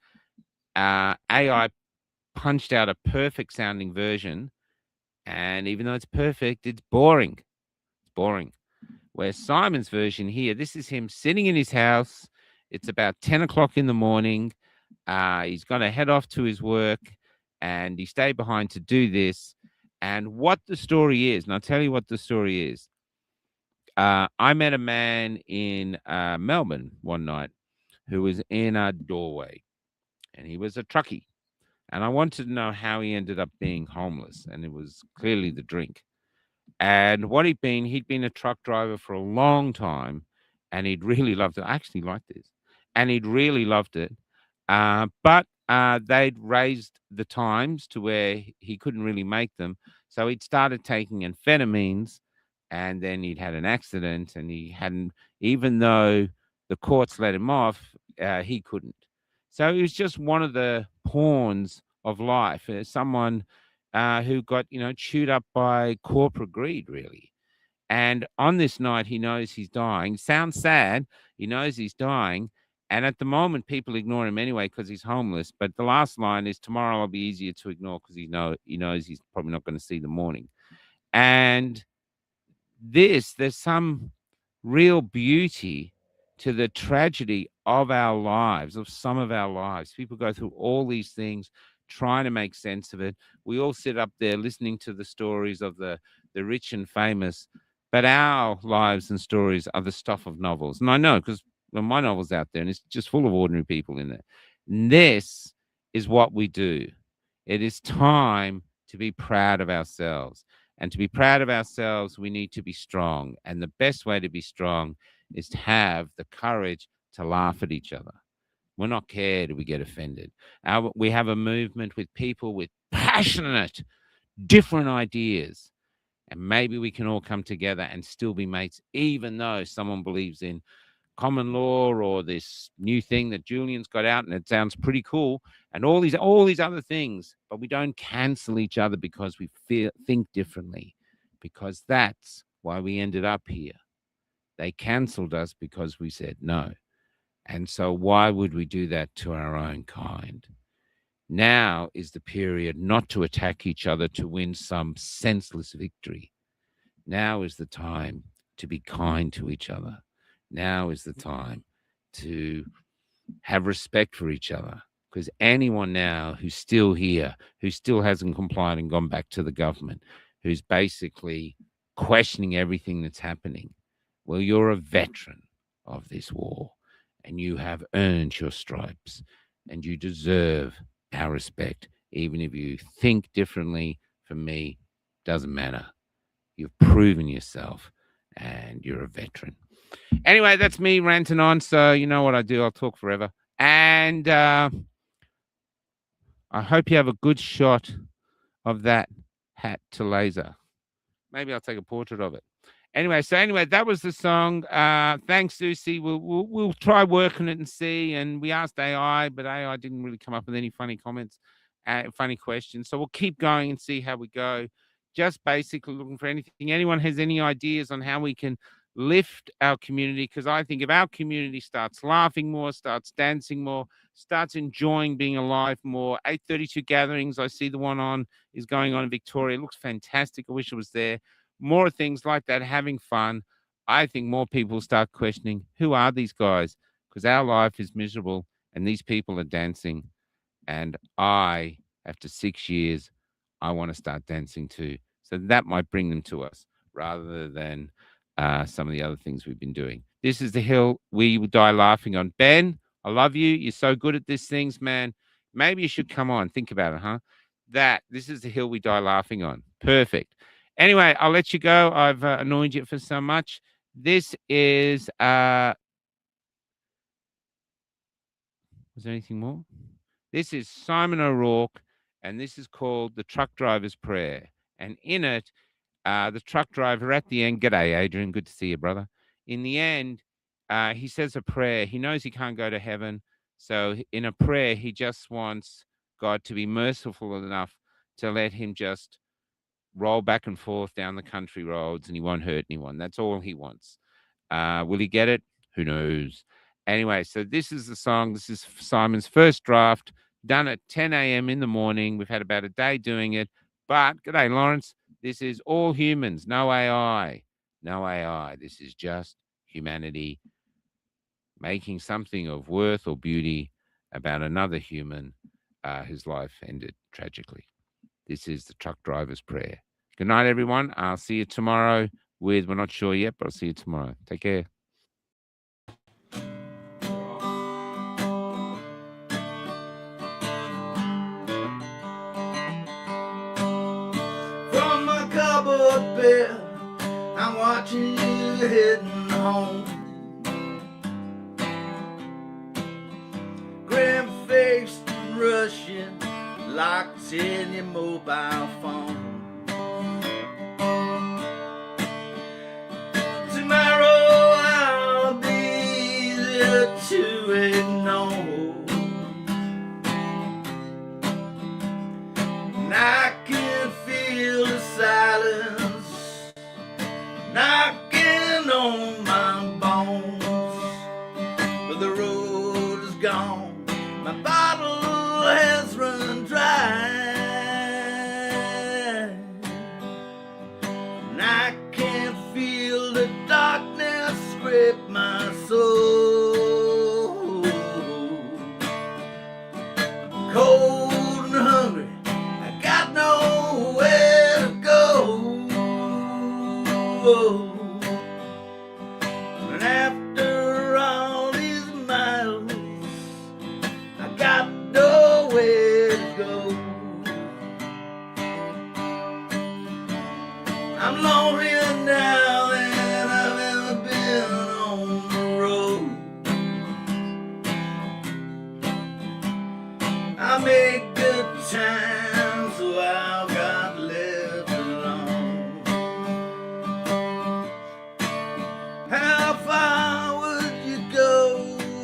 AI punched out a perfect sounding version. And even though it's perfect, it's boring. It's boring. Where Simon's version here, this is him sitting in his house. It's about 10 o'clock in the morning. He's going to head off to his work, and he stayed behind to do this. And what the story is, and I'll tell you what the story is. I met a man in Melbourne one night who was in a doorway, and he was a truckie. And I wanted to know how he ended up being homeless, and it was clearly the drink. And what he'd been a truck driver for a long time, and he'd really loved it. I actually liked this, and he'd really loved it. But they'd raised the times to where he couldn't really make them, so he'd started taking amphetamines, and then he'd had an accident, and he hadn't, even though the courts let him off, he couldn't. So he was just one of the pawns of life, someone who got, chewed up by corporate greed, really. And on this night, he knows he's dying. Sounds sad. He knows he's dying. And at the moment, people ignore him anyway because he's homeless. But the last line is, "Tomorrow I'll be easier to ignore because he knows he's probably not going to see the morning." And there's some real beauty to the tragedy of our lives, of some of our lives. People go through all these things, trying to make sense of it. We all sit up there listening to the stories of the rich and famous, but our lives and stories are the stuff of novels. And I know because my novel's out there and it's just full of ordinary people in there. And this is what we do. It is time to be proud of ourselves. And to be proud of ourselves, we need to be strong. And the best way to be strong is to have the courage to laugh at each other. We're not cared if we get offended. We have a movement with people with passionate, different ideas. And maybe we can all come together and still be mates, even though someone believes in common law or this new thing that Julian's got out, and it sounds pretty cool, and all these other things, but we don't cancel each other because we think differently, because that's why we ended up here. They canceled us because we said no. And so why would we do that to our own kind? Now is the period not to attack each other to win some senseless victory. Now is the time to be kind to each other. Now is the time to have respect for each other, because anyone now who's still here, who still hasn't complied and gone back to the government, who's basically questioning everything that's happening, well, you're a veteran of this war and you have earned your stripes and you deserve our respect. Even if you think differently from me, doesn't matter. You've proven yourself and you're a veteran. Anyway, that's me ranting on. So you know what I do. I'll talk forever. And I hope you have a good shot of that hat to laser. Maybe I'll take a portrait of it. Anyway, that was the song. Thanks, Lucy. We'll try working it and see. And we asked AI, but AI didn't really come up with any funny comments, funny questions. So we'll keep going and see how we go. Just basically looking for anything. Anyone has any ideas on how we can lift our community? Because I think if our community starts laughing more, starts dancing more, starts enjoying being alive more. 832 gatherings. I see the one is going on in Victoria. It looks fantastic. I wish it was there. More things like that, having fun. I think more people start questioning, who are these guys? Because our life is miserable and these people are dancing. And I, after 6 years, I want to start dancing too. So that might bring them to us rather than some of the other things we've been doing. This is the hill we will die laughing on. Ben, I love you. You're so good at these things, man. Maybe you should come on. Think about it, huh? This is the hill we die laughing on. Perfect. Anyway, I'll let you go. I've annoyed you for so much. This is, was there anything more? This is Simon O'Rourke, and this is called The Truck Driver's Prayer. And in it, the truck driver at the end, g'day, Adrian, good to see you, brother. In the end, he says a prayer. He knows he can't go to heaven. So in a prayer, he just wants God to be merciful enough to let him just roll back and forth down the country roads and he won't hurt anyone. That's all he wants. Will he get it? Who knows? Anyway, so this is the song. This is Simon's first draft, done at 10 a.m. in the morning. We've had about a day doing it. But, g'day, Lawrence. This is all humans, no AI. No AI. This is just humanity making something of worth or beauty about another human whose life ended tragically. This is the truck driver's prayer. Good night, everyone. I'll see you tomorrow with, we're not sure yet, but I'll see you tomorrow. Take care. From my cupboard bed, I'm watching you heading home. Grim-faced and rushing, locked in your mobile phone. Tomorrow I'll be there to ignore. And I can feel the silence knocking on my bones. But the road is gone, my bottle has run dry. And I can feel the darkness scrape my soul. Cold and hungry, I got nowhere to go. And after all these miles, I got nowhere to go. I'm lonelier now than I've ever been on the road. I make good time, so I've got left alone. How far would you go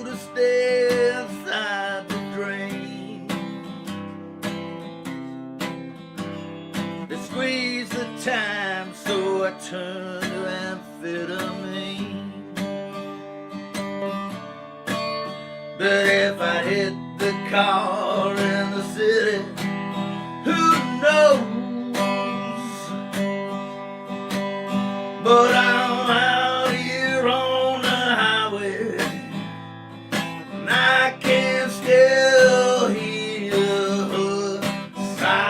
to stay inside the drain? They squeeze the time, so I turn to amphetamine. But if I hit the car in the city, who knows? But I'm out here on the highway, and I can still hear her silence.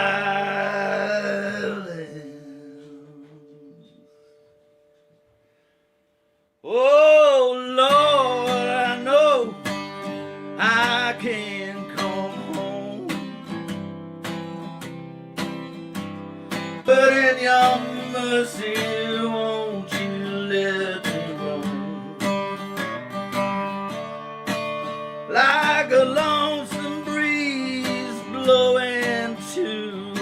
Oh Lord, I know I can come home, but in your mercy, won't you let me roam? Like a lonesome breeze blowing to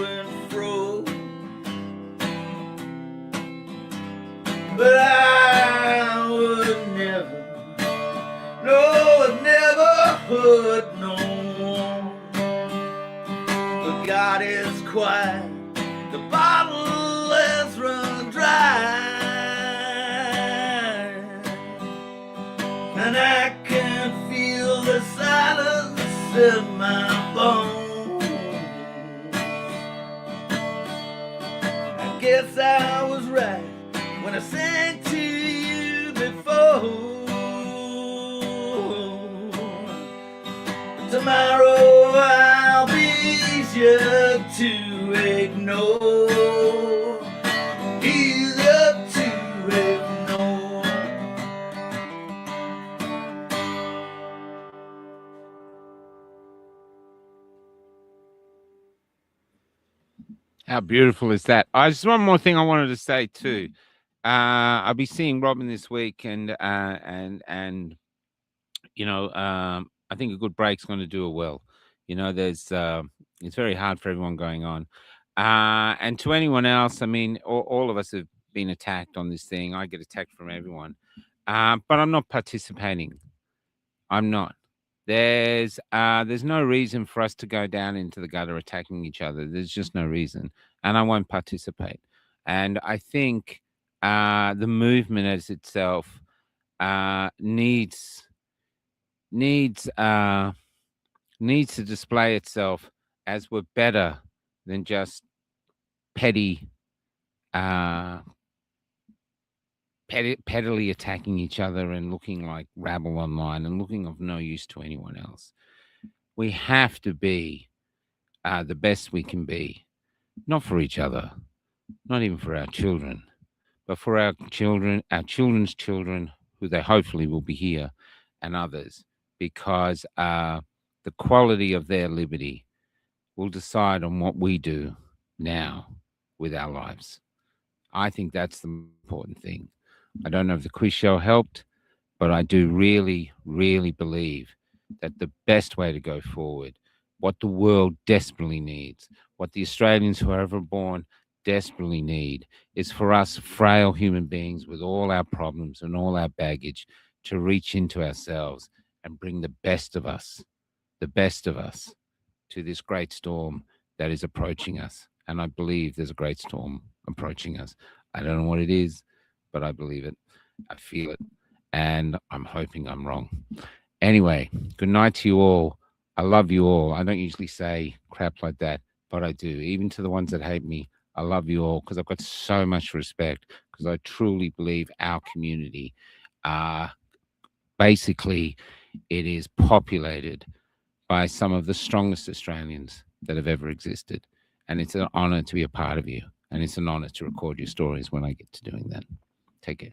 and fro, but I would never, no, I'd never hurt no one. But God is quiet, the bottle has run dry, and I can feel the silence in my bones. I guess I was right when I sang to you easier to ignore. Easier to ignore. How beautiful is that? Just one more thing I wanted to say too. I'll be seeing Robin this week, and you know, I think a good break's going to do her well. You know, it's very hard for everyone going on, and to anyone else. I mean, all of us have been attacked on this thing. I get attacked from everyone, but I'm not participating. I'm not. There's no reason for us to go down into the gutter attacking each other. There's just no reason, and I won't participate. And I think the movement as itself needs needs uh, needs to display itself as we're better than just petty, uh, pettily attacking each other and looking like rabble online and looking of no use to anyone else. We have to be the best we can be, not for each other, not even for our children, but for our children, our children's children, who they hopefully will be here, and others, because the quality of their liberty will decide on what we do now with our lives. I think that's the important thing. I don't know if the quiz show helped, but I do really, really believe that the best way to go forward, what the world desperately needs, what the Australians who are ever born desperately need, is for us frail human beings with all our problems and all our baggage to reach into ourselves and bring the best of us to this great storm that is approaching us. And I believe there's a great storm approaching us. I don't know what it is, but I believe it. I feel it. And I'm hoping I'm wrong. Anyway, good night to you all. I love you all. I don't usually say crap like that, but I do. Even to the ones that hate me, I love you all because I've got so much respect, because I truly believe our community, basically, it is populated by some of the strongest Australians that have ever existed. And it's an honor to be a part of you. And it's an honor to record your stories when I get to doing that. Take care.